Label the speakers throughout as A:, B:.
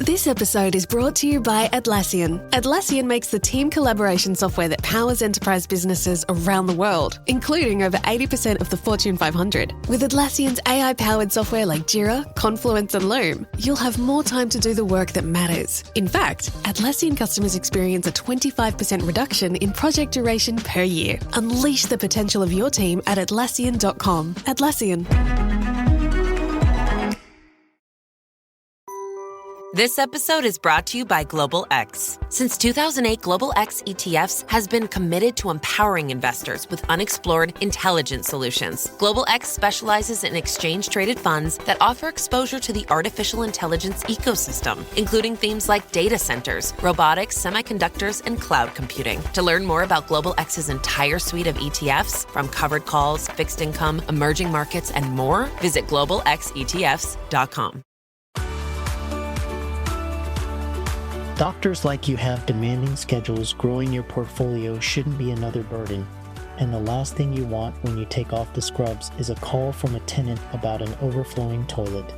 A: This episode is brought to you by Atlassian. Atlassian makes the team collaboration software that powers enterprise businesses around the world, including over 80% of the Fortune 500. With Atlassian's AI-powered software like Jira, Confluence, and Loom, you'll have more time to do the work that matters. In fact, Atlassian customers experience a 25% reduction in project duration per year. Unleash the potential of your team at Atlassian.com. Atlassian.
B: This episode is brought to you by Global X. Since 2008, Global X ETFs has been committed to empowering investors with unexplored, intelligent solutions. Global X specializes in exchange-traded funds that offer exposure to the artificial intelligence ecosystem, including themes like data centers, robotics, semiconductors, and cloud computing. To learn more about Global X's entire suite of ETFs, from covered calls, fixed income, emerging markets, and more, visit globalxetfs.com.
C: Doctors like you have demanding schedules. Growing your portfolio shouldn't be another burden. And the last thing you want when you take off the scrubs is a call from a tenant about an overflowing toilet.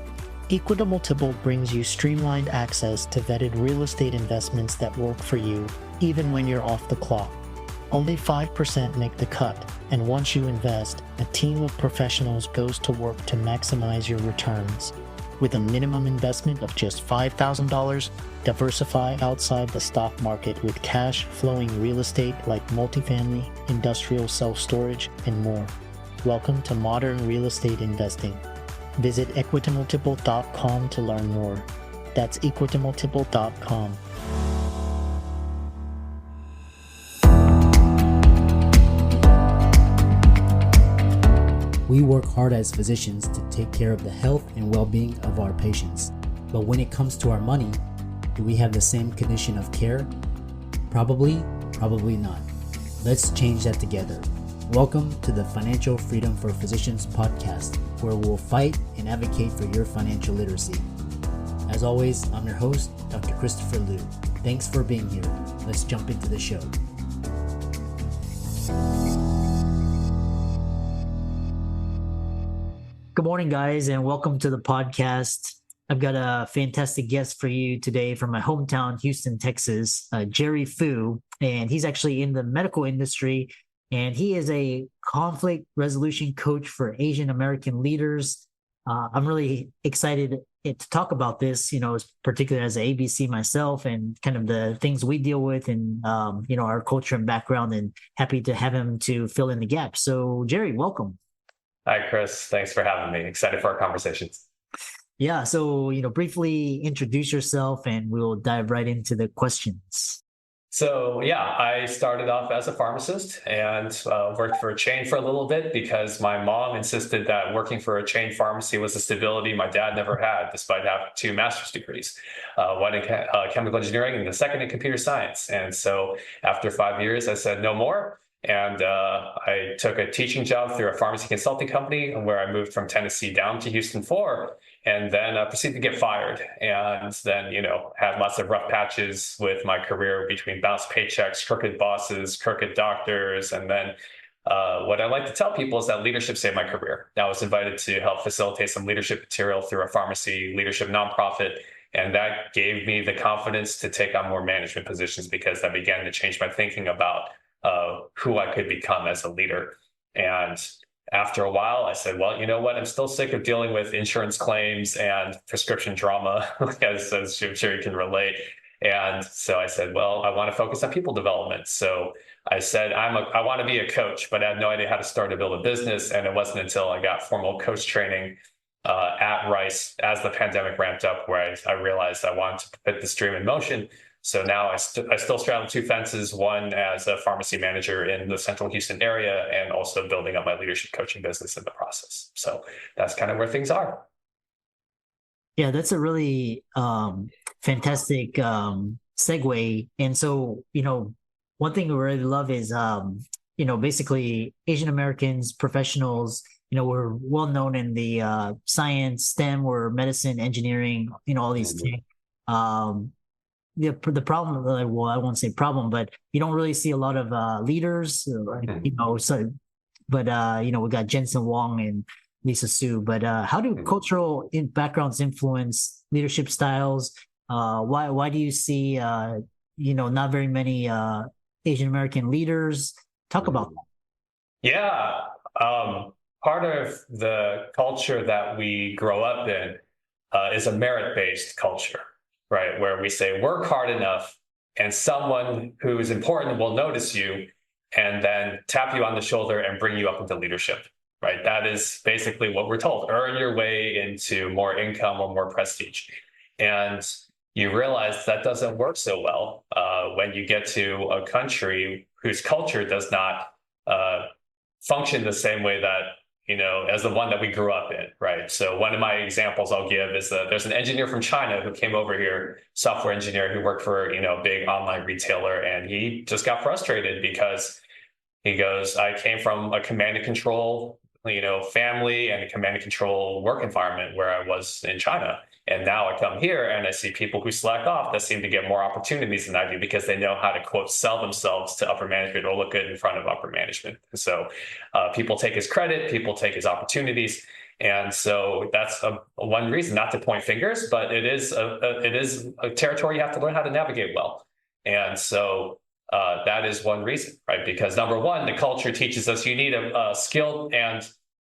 C: EquityMultiple brings you streamlined access to vetted real estate investments that work for you, even when you're off the clock. Only 5% make the cut, and once you invest, a team of professionals goes to work to maximize your returns. With a minimum investment of just $5,000, diversify outside the stock market with cash-flowing real estate like multifamily, industrial self-storage, and more. Welcome to modern real estate investing. Visit EquityMultiple.com to learn more. That's EquityMultiple.com.
D: We work hard as physicians to take care of the health and well-being of our patients. But when it comes to our money, do we have the same condition of care? Probably not. Let's change that together. Welcome to the Financial Freedom for Physicians podcast, where we'll fight and advocate for your financial literacy. As always, I'm your host, Dr. Christopher Liu. Thanks for being here. Let's jump into the show. Good morning, guys, and welcome to the podcast. I've got a fantastic guest for you today from my hometown, Houston, Texas, Jerry Fu, and he's actually in the medical industry, and he is a conflict resolution coach for Asian American leaders. I'm really excited to talk about this, particularly as an ABC myself and kind of the things we deal with and, our culture and background, and happy to have him to fill in the gap. So, Jerry, welcome.
E: Hi, Chris. Thanks for having me. Excited for our conversations.
D: Yeah. So, briefly introduce yourself and we'll dive right into the questions.
E: So, I started off as a pharmacist and worked for a chain for a little bit because my mom insisted that working for a chain pharmacy was a stability my dad never had, despite having 2 master's degrees, one in chemical engineering and the second in computer science. And so after 5 years, I said no more. And I took a teaching job through a pharmacy consulting company where I moved from Tennessee down to Houston for, and then proceeded to get fired. And then, had lots of rough patches with my career between bounced paychecks, crooked bosses, crooked doctors. And then what I like to tell people is that leadership saved my career. I was invited to help facilitate some leadership material through a pharmacy leadership nonprofit. And that gave me the confidence to take on more management positions because that began to change my thinking about who I could become as a leader. And after a while, I said, well, you know what? I'm still sick of dealing with insurance claims and prescription drama, as I'm sure you can relate. And so I said, well, I want to focus on people development. So I said, I want to be a coach, but I had no idea how to start or build a business. And it wasn't until I got formal coach training at Rice as the pandemic ramped up where I realized I wanted to put this dream in motion. So now I still straddle 2 fences, one as a pharmacy manager in the central Houston area and also building up my leadership coaching business in the process. So that's kind of where things are.
D: Yeah, that's a really fantastic segue. And so, one thing we really love is, basically Asian Americans, professionals, we're well known in the science, STEM, or medicine, engineering, all these things. The problem, well, I won't say problem, but you don't really see a lot of leaders, so, but, we got Jensen Wong and Lisa Su, but how do cultural backgrounds influence leadership styles Why do you see not very many Asian American leaders? Talk about that.
E: Yeah. Part of the culture that we grow up in is a merit-based culture, right? Where we say, work hard enough and someone who is important will notice you and then tap you on the shoulder and bring you up into leadership, right? That is basically what we're told. Earn your way into more income or more prestige. And you realize that doesn't work so well when you get to a country whose culture does not function the same way that, as the one that we grew up in, right? So one of my examples I'll give is that there's an engineer from China who came over here, software engineer who worked for, a big online retailer, and he just got frustrated because he goes, I came from a command and control, family and a command and control work environment where I was in China. And now I come here and I see people who slack off that seem to get more opportunities than I do because they know how to, quote, sell themselves to upper management or look good in front of upper management. So people take his credit, people take his opportunities. And so that's one reason, not to point fingers, but it is a territory you have to learn how to navigate well. And so that is one reason, right? Because number one, the culture teaches us you need a skilled and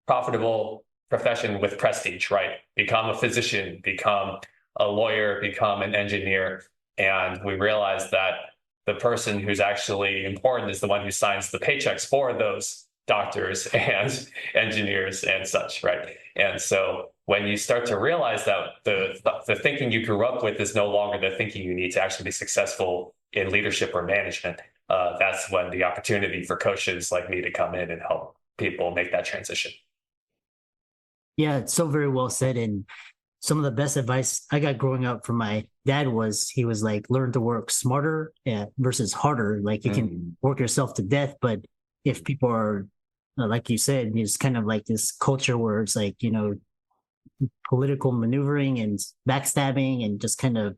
E: profitable profession with prestige, right? Become a physician, become a lawyer, become an engineer. And we realize that the person who's actually important is the one who signs the paychecks for those doctors and engineers and such, right? And so when you start to realize that the thinking you grew up with is no longer the thinking you need to actually be successful in leadership or management, that's when the opportunity for coaches like me to come in and help people make that transition.
D: Yeah, it's so very well said. And some of the best advice I got growing up from my dad he was like, learn to work smarter versus harder. Like you can work yourself to death, but if people are, like you said, it's kind of like this culture where it's like, political maneuvering and backstabbing and just kind of,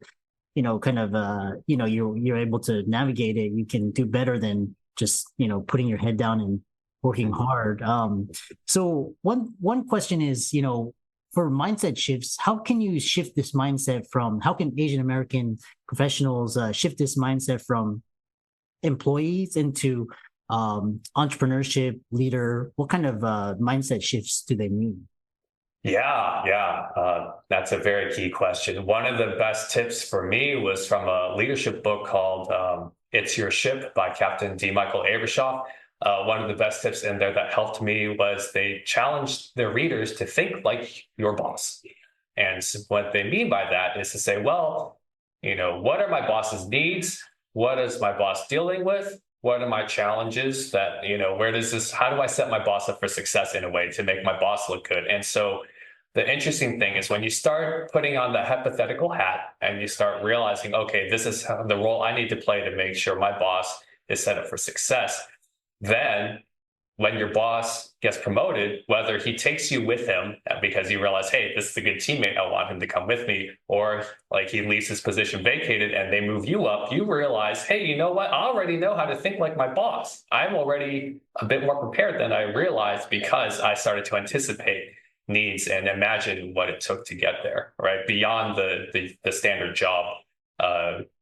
D: you're able to navigate it. You can do better than just, putting your head down and working hard. So one question is, for mindset shifts, how can you shift this mindset how can Asian American professionals shift this mindset from employees into entrepreneurship, leader? What kind of mindset shifts do they need?
E: Yeah. That's a very key question. One of the best tips for me was from a leadership book called It's Your Ship by Captain D. Michael Abrashoff. One of the best tips in there that helped me was they challenged their readers to think like your boss. And what they mean by that is to say, well, what are my boss's needs? What is my boss dealing with? What are my challenges that, how do I set my boss up for success in a way to make my boss look good? And so the interesting thing is when you start putting on the hypothetical hat and you start realizing, okay, this is the role I need to play to make sure my boss is set up for success. Then when your boss gets promoted, whether he takes you with him because you realize, hey, this is a good teammate, I want him to come with me, or like he leaves his position vacated and they move you up, you realize, hey, you know what? I already know how to think like my boss. I'm already a bit more prepared than I realized because I started to anticipate needs and imagine what it took to get there, right? Beyond the standard job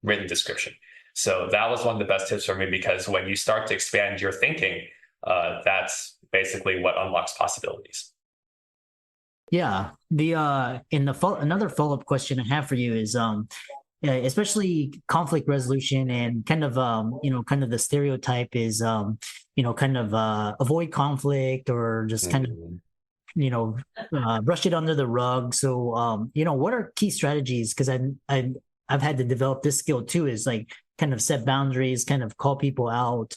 E: written description. So that was one of the best tips for me, because when you start to expand your thinking, that's basically what unlocks possibilities.
D: Yeah. Another follow-up question I have for you is, especially conflict resolution and kind of the stereotype is, avoid conflict or just kind of, brush it under the rug. So, what are key strategies? Because I've had to develop this skill too, is like kind of set boundaries, kind of call people out.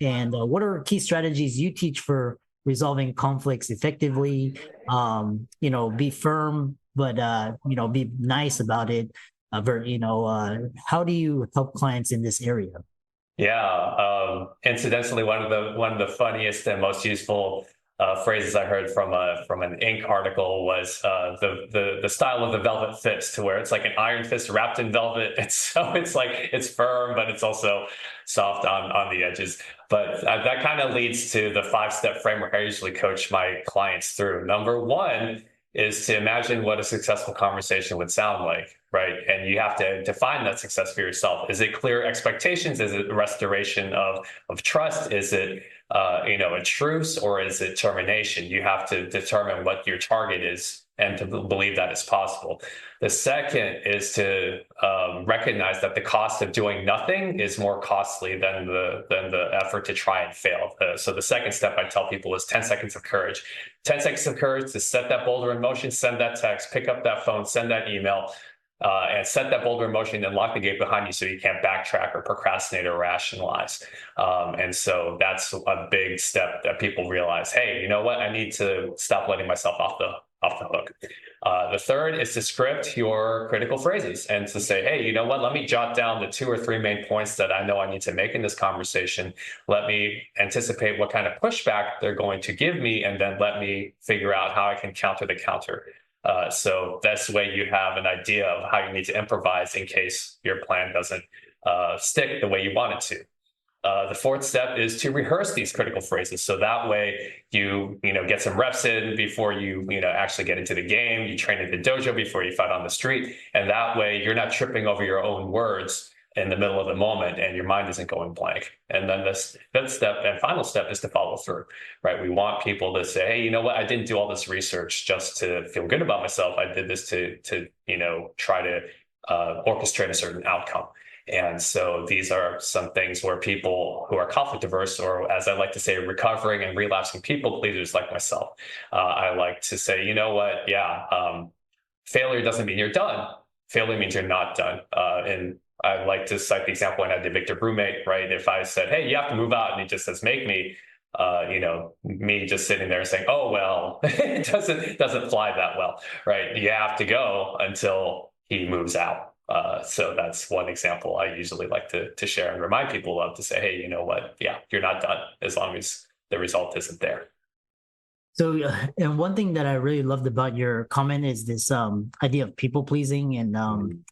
D: And what are key strategies you teach for resolving conflicts effectively? Be firm, but be nice about it. How do you help clients in this area?
E: Yeah. Incidentally, one of the funniest and most useful phrases I heard from an Inc. article was the style of the velvet fist, to where it's like an iron fist wrapped in velvet. It's like it's firm, but it's also soft on the edges. But that kind of leads to the 5-step framework I usually coach my clients through. Number one is to imagine what a successful conversation would sound like, right? And you have to define that success for yourself. Is it clear expectations? Is it restoration of trust? Is it a truce, or is it termination? You have to determine what your target is and to believe that it's possible. The second is to recognize that the cost of doing nothing is more costly than the effort to try and fail. So the second step I tell people is 10 seconds of courage. 10 seconds of courage to set that boulder in motion, send that text, pick up that phone, send that email, and set that boulder in motion and lock the gate behind you so you can't backtrack or procrastinate or rationalize. And so that's a big step that people realize, hey, you know what? I need to stop letting myself off the hook. The third is to script your critical phrases and to say, hey, you know what? Let me jot down the 2 or 3 main points that I know I need to make in this conversation. Let me anticipate what kind of pushback they're going to give me, and then let me figure out how I can counter the counter. So that's the way you have an idea of how you need to improvise in case your plan doesn't stick the way you want it to. The fourth step is to rehearse these critical phrases. So that way you get some reps in before you actually get into the game. You train in the dojo before you fight on the street. And that way you're not tripping over your own words in the middle of the moment and your mind isn't going blank. And then this fifth step and final step is to follow through, right? We want people to say, hey, you know what? I didn't do all this research just to feel good about myself. I did this to try to orchestrate a certain outcome. And so these are some things where people who are conflict averse, or as I like to say, recovering and relapsing people pleasers like myself, I like to say, you know what? Yeah, failure doesn't mean you're done. Failure means you're not done. And I like to cite the example when I had the evicted roommate, right? If I said, hey, you have to move out, and he just says, make me, me just sitting there saying, oh, well, it doesn't fly that well, right? You have to go until he moves out. So that's one example I usually like to share and remind people of, to say, hey, you know what? Yeah, you're not done as long as the result isn't there.
D: So, and one thing that I really loved about your comment is this idea of people pleasing, and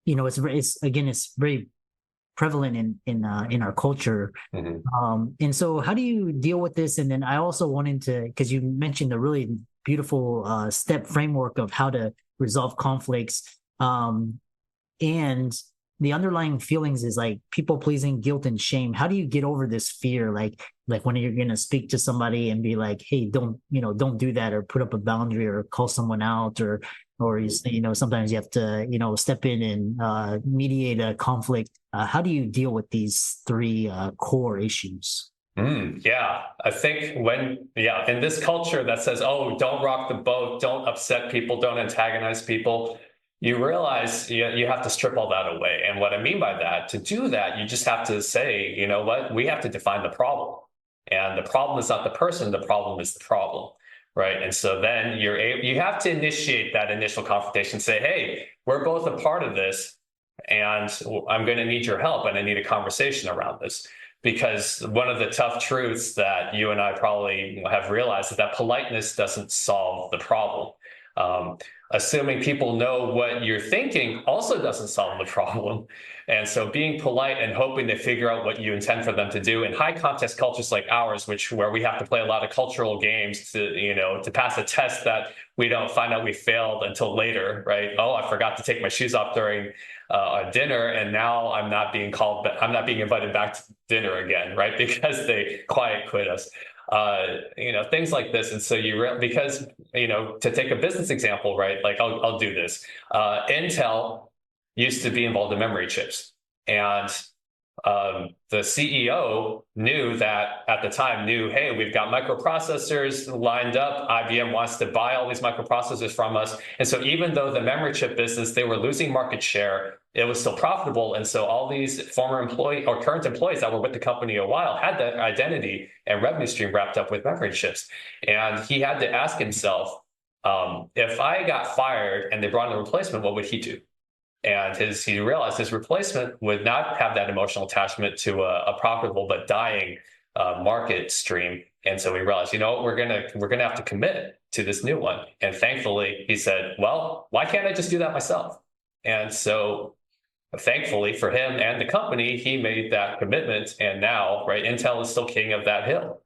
D: it's very prevalent in our culture. Mm-hmm. And so how do you deal with this? And then I also wanted to, because you mentioned a really beautiful step framework of how to resolve conflicts. And the underlying feelings is like people pleasing, guilt, and shame. How do you get over this fear? Like when you're going to speak to somebody and be like, hey, don't do that, or put up a boundary, or call someone out, or sometimes you have to, step in and mediate a conflict. How do you deal with these 3 core issues?
E: Yeah, I think in this culture that says, oh, don't rock the boat, don't upset people, don't antagonize people, you realize you have to strip all that away. And what I mean by that, to do that, you just have to say, you know what, we have to define the problem. And the problem is not the person, the problem is the problem, right? And so then you have to initiate that initial confrontation, say, hey, we're both a part of this, and I'm going to need your help, and I need a conversation around this. Because one of the tough truths that you and I probably have realized is that politeness doesn't solve the problem. Assuming people know what you're thinking also doesn't solve the problem. And so being polite and hoping to figure out what you intend for them to do in high context cultures like ours, where we have to play a lot of cultural games to pass a test that we don't find out we failed until later, right? Oh, I forgot to take my shoes off during a dinner, and now I'm not being invited back to dinner again, right? Because they quiet quit us. Things like this. And so to take a business example, right? Like I'll do this. Intel used to be involved in memory chips, and the CEO knew that at the time, hey, we've got microprocessors lined up. IBM wants to buy all these microprocessors from us. And so even though the memory chip business, they were losing market share, it was still profitable. And so all these former employee or current employees that were with the company a while had that identity and revenue stream wrapped up with memory chips. And he had to ask himself, if I got fired and they brought in a replacement, what would he do? And he realized his replacement would not have that emotional attachment to a profitable but dying market stream. And so we realized, we're gonna have to commit to this new one. And thankfully, he said, well, why can't I just do that myself? And so thankfully for him and the company, he made that commitment. And now, right, Intel is still king of that hill.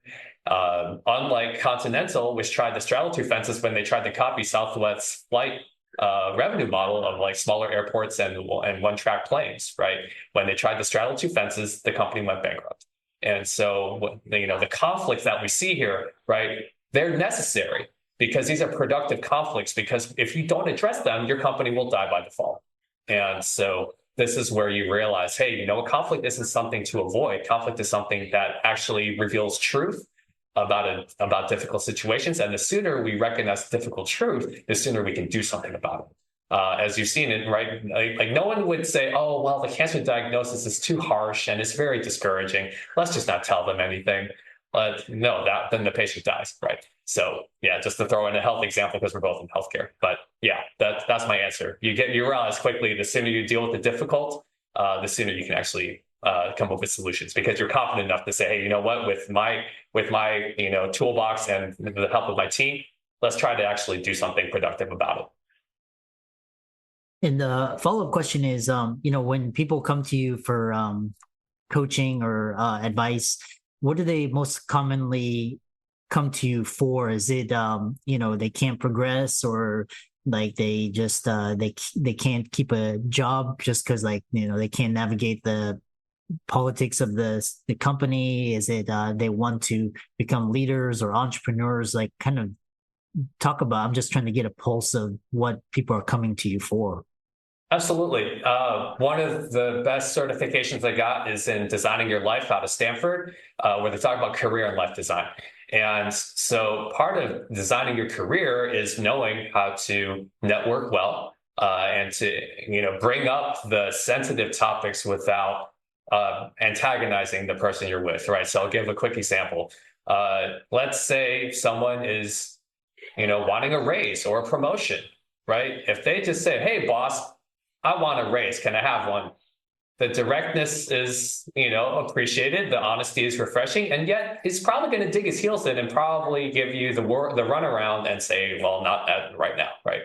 E: Unlike Continental, which tried to straddle 2 fences when they tried to copy Southwest's flight revenue model of like smaller airports and one-track planes, right? When they tried to straddle two fences, the company went bankrupt. And so, the conflicts that we see here, right, they're necessary because these are productive conflicts, because if you don't address them, your company will die by default. And so this is where you realize, hey, a conflict isn't something to avoid. Conflict is something that actually reveals truth about difficult situations. And the sooner we recognize difficult truth, the sooner we can do something about it. As you've seen it, right? Like no one would say, oh, well, the cancer diagnosis is too harsh and it's very discouraging. Let's just not tell them anything. But no, then the patient dies, right? So yeah, just to throw in a health example, because we're both in healthcare. But yeah, that's my answer. You realize quickly, the sooner you deal with the difficult, the sooner you can actually come up with solutions, because you're confident enough to say, hey, you know what, with my toolbox and the help of my team, let's try to actually do something productive about it.
D: And the follow-up question is, when people come to you for coaching or advice, what do they most commonly come to you for? Is it, they can't progress, or like they just they can't keep a job just because they can't navigate the politics of the company? Is it they want to become leaders or entrepreneurs? Like, kind of talk about. I'm just trying to get a pulse of what people are coming to you for.
E: Absolutely. One of the best certifications I got is in Designing Your Life out of Stanford, where they talk about career and life design. And so part of designing your career is knowing how to network well, and to bring up the sensitive topics without antagonizing the person you're with, right? So I'll give a quick example. Let's say someone is wanting a raise or a promotion, right? If they just say, hey, boss, I want a raise, can I have one? The directness is, appreciated. The honesty is refreshing. And yet he's probably going to dig his heels in and probably give you the runaround and say, well, not right now, right?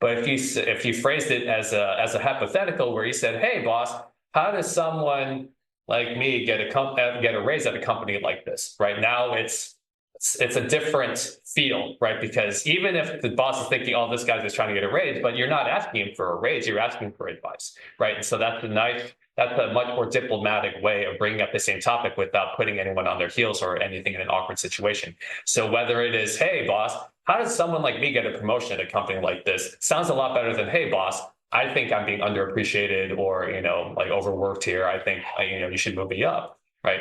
E: But if you phrased it as a hypothetical where you said, hey, boss, how does someone like me get a raise at a company like this? Right now, it's a different feel, right? Because even if the boss is thinking, oh, this guy's just trying to get a raise, but you're not asking him for a raise, you're asking for advice, right? And so that's a much more diplomatic way of bringing up the same topic without putting anyone on their heels or anything in an awkward situation. So whether it is, hey, boss, how does someone like me get a promotion at a company like this? Sounds a lot better than, hey, boss, I think I'm being underappreciated or, like overworked here. I think, you should move me up, right?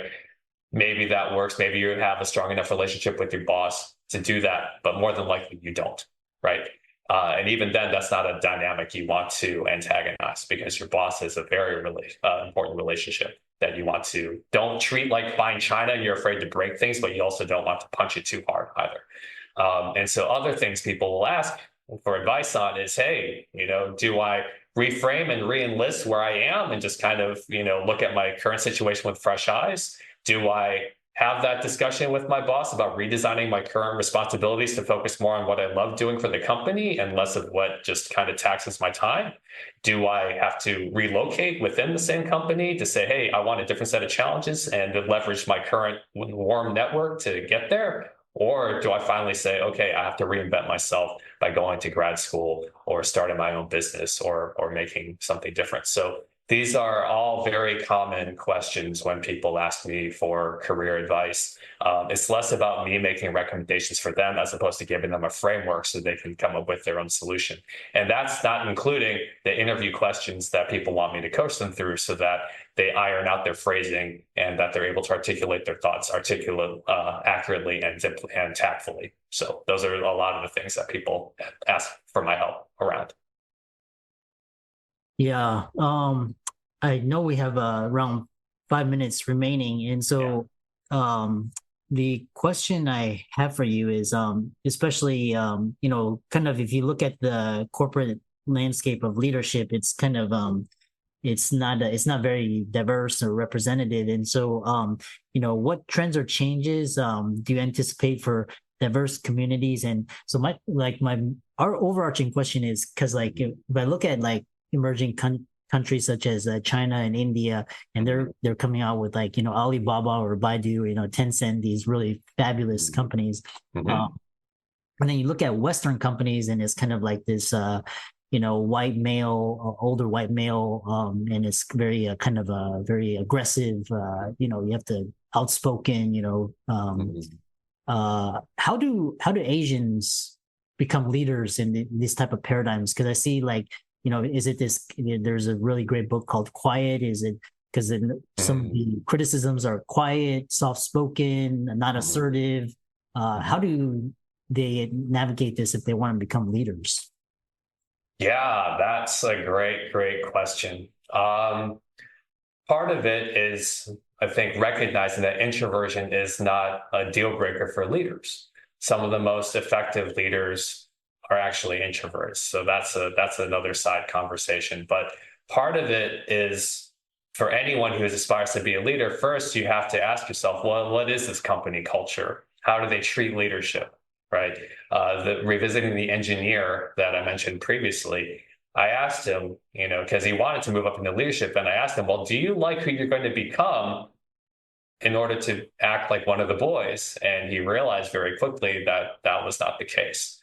E: Maybe that works. Maybe you have a strong enough relationship with your boss to do that, but more than likely you don't, right? And even then, that's not a dynamic you want to antagonize, because your boss is a very important relationship that you want to don't treat like fine china and you're afraid to break things, but you also don't want to punch it too hard either. And so other things people will ask for advice on is, hey, do I reframe and re-enlist where I am and just kind of, look at my current situation with fresh eyes? Do I have that discussion with my boss about redesigning my current responsibilities to focus more on what I love doing for the company and less of what just kind of taxes my time? Do I have to relocate within the same company to say, hey, I want a different set of challenges and to leverage my current warm network to get there? Or do I finally say, okay, I have to reinvent myself by going to grad school or starting my own business or making something different? So these are all very common questions when people ask me for career advice. It's less about me making recommendations for them as opposed to giving them a framework so they can come up with their own solution. And that's not including the interview questions that people want me to coach them through so that they iron out their phrasing and that they're able to articulate their thoughts accurately and tactfully. So those are a lot of the things that people ask for my help around.
D: Yeah. I know we have around 5 minutes remaining. And so the question I have for you is, especially, kind of if you look at the corporate landscape of leadership, it's kind of, it's not very diverse or representative. And so, what trends or changes do you anticipate for diverse communities? And so our overarching question is, because if I look at emerging countries such as China and India, and they're coming out with Alibaba or Baidu, Tencent, these really fabulous companies. Mm-hmm. And then you look at Western companies, and it's kind of like this white male, older white male, and it's very kind of very aggressive. You have to outspoken. How do Asians become leaders in these type of paradigms? Because I see is it this? There's a really great book called Quiet. Is it because some of the criticisms are quiet, soft-spoken, not assertive? How do they navigate this if they want to become leaders?
E: Yeah, that's a great question. Part of it is, I think, recognizing that introversion is not a deal breaker for leaders. Some of the most effective leaders are actually introverts. So that's another side conversation. But part of it is, for anyone who aspires to be a leader, first you have to ask yourself, well, what is this company culture? How do they treat leadership? Right? Revisiting the engineer that I mentioned previously, I asked him, because he wanted to move up into leadership, and I asked him, well, do you like who you're going to become in order to act like one of the boys? And he realized very quickly that that was not the case.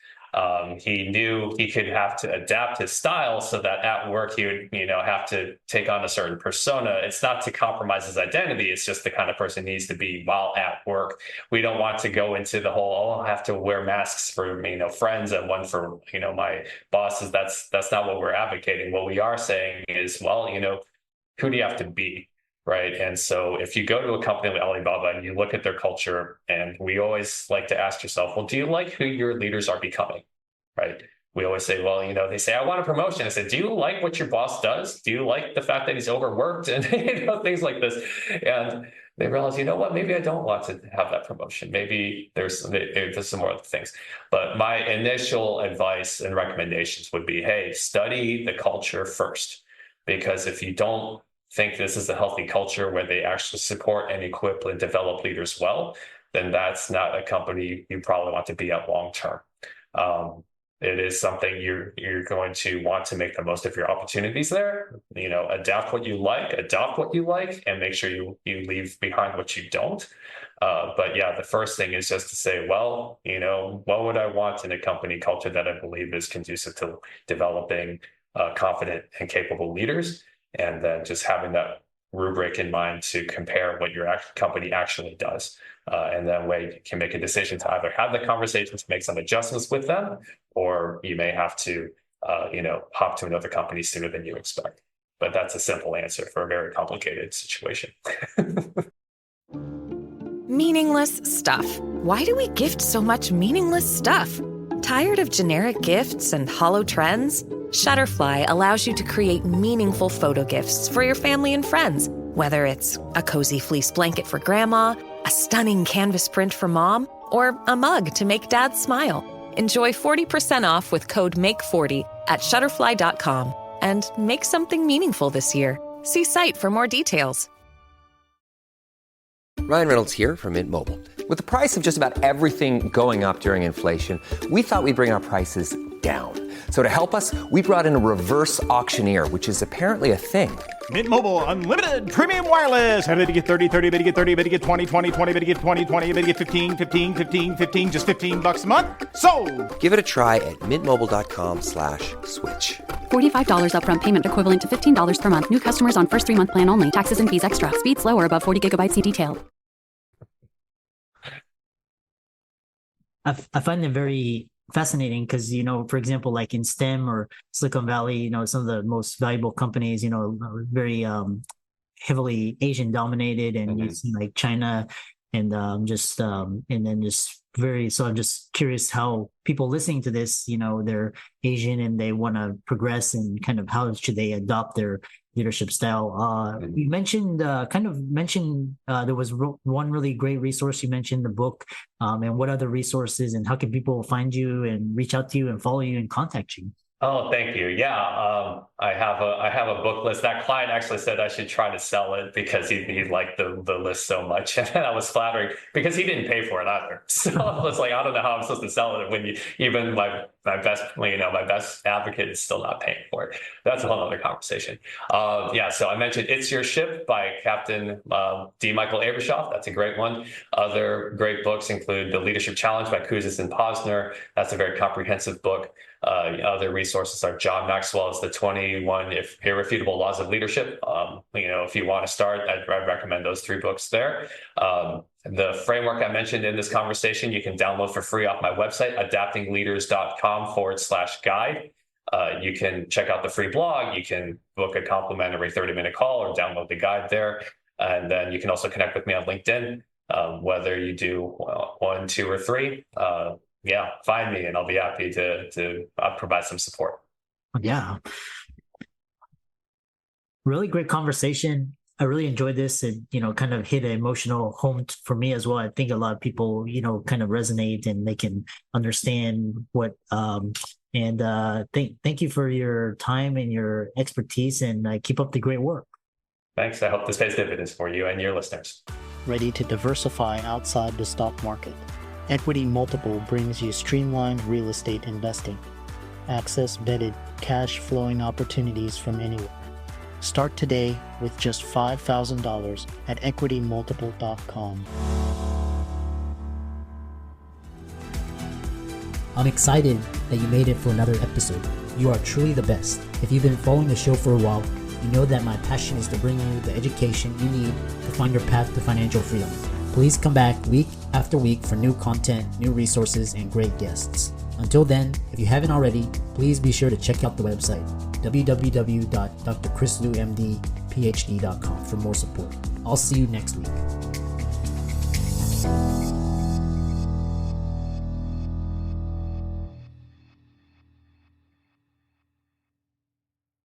E: He knew he could have to adapt his style so that at work he would, have to take on a certain persona. It's not to compromise his identity. It's just the kind of person he needs to be while at work. We don't want to go into the whole, I'll have to wear masks for, friends and one for, my bosses. That's not what we're advocating. What we are saying is, well, who do you have to be? Right. And so if you go to a company like Alibaba and you look at their culture, and we always like to ask yourself, well, do you like who your leaders are becoming? Right. We always say, well, they say, I want a promotion. I said, do you like what your boss does? Do you like the fact that he's overworked and things like this? And they realize, what, maybe I don't want to have that promotion. Maybe there's some more other things. But my initial advice and recommendations would be, hey, study the culture first, because if you don't think this is a healthy culture where they actually support and equip and develop leaders well, then that's not a company you probably want to be at long term. It is something you're going to want to make the most of your opportunities there. Adapt what you like, adopt what you like, and make sure you leave behind what you don't. But yeah, the first thing is just to say, well, what would I want in a company culture that I believe is conducive to developing confident and capable leaders? And then just having that rubric in mind to compare what your company actually does. And that way you can make a decision to either have the conversation to make some adjustments with them, or you may have to, hop to another company sooner than you expect. But that's a simple answer for a very complicated situation.
F: Meaningless stuff. Why do we gift so much meaningless stuff? Tired of generic gifts and hollow trends? Shutterfly allows you to create meaningful photo gifts for your family and friends. Whether it's a cozy fleece blanket for grandma, a stunning canvas print for mom, or a mug to make dad smile. Enjoy 40% off with code MAKE40 at Shutterfly.com and make something meaningful this year. See site for more details.
G: Ryan Reynolds here from Mint Mobile. With the price of just about everything going up during inflation, we thought we'd bring our prices down. So to help us, we brought in a reverse auctioneer, which is apparently a thing.
H: Mint Mobile Unlimited Premium Wireless. How to get 30, 30, bit to get 30, bit to get 20, 20, 20, bit to get 20, 20, bit to get 15, 15, 15, 15, just $15 a month? Sold!
G: Give it a try at mintmobile.com/switch.
I: $45 upfront payment equivalent to $15 per month. New customers on first 3-month plan only. Taxes and fees extra. Speed slower above 40 gigabytes in detail.
D: I find it very fascinating because, for example, like in STEM or Silicon Valley, some of the most valuable companies, are very heavily Asian dominated, and you see like China and and then just so I'm just curious how people listening to this, they're Asian and they want to progress, and kind of how should they adopt their leadership style. You mentioned there was one really great resource. You mentioned the book, and what other resources, and how can people find you and reach out to you and follow you and contact you?
E: Oh, thank you. Yeah, I have a book list. That client actually said I should try to sell it because he liked the list so much, and I was flattering because he didn't pay for it either. So I was like, I don't know how I'm supposed to sell it when even my my best advocate is still not paying for it. That's a whole other conversation. So I mentioned It's Your Ship by Captain D. Michael Abrashoff. That's a great one. Other great books include The Leadership Challenge by Kouzes and Posner. That's a very comprehensive book. Other resources are John Maxwell's The 21 Irrefutable Laws of Leadership. If you want to start, I'd recommend those 3 books there. The framework I mentioned in this conversation, you can download for free off my website, adaptingleaders.com/guide. You can check out the free blog. You can book a complimentary 30-minute call or download the guide there. And then you can also connect with me on LinkedIn, whether you do 1, 2, or 3. Find me and I'll be happy to provide some support.
D: Yeah. Really great conversation. I really enjoyed this and, kind of hit an emotional home for me as well. I think a lot of people, kind of resonate and they can understand what, thank you for your time and your expertise and keep up the great work.
E: Thanks. I hope this pays dividends for you and your listeners.
C: Ready to diversify outside the stock market? EquityMultiple brings you streamlined real estate investing. Access vetted, cash-flowing opportunities from anywhere. Start today with just $5,000 at EquityMultiple.com.
J: I'm excited that you made it for another episode. You are truly the best. If you've been following the show for a while, you know that my passion is to bring you the education you need to find your path to financial freedom. Please come back week after week for new content, new resources, and great guests. Until then, if you haven't already, please be sure to check out the website, www.drchrislewmdphd.com for more support. I'll see you next week.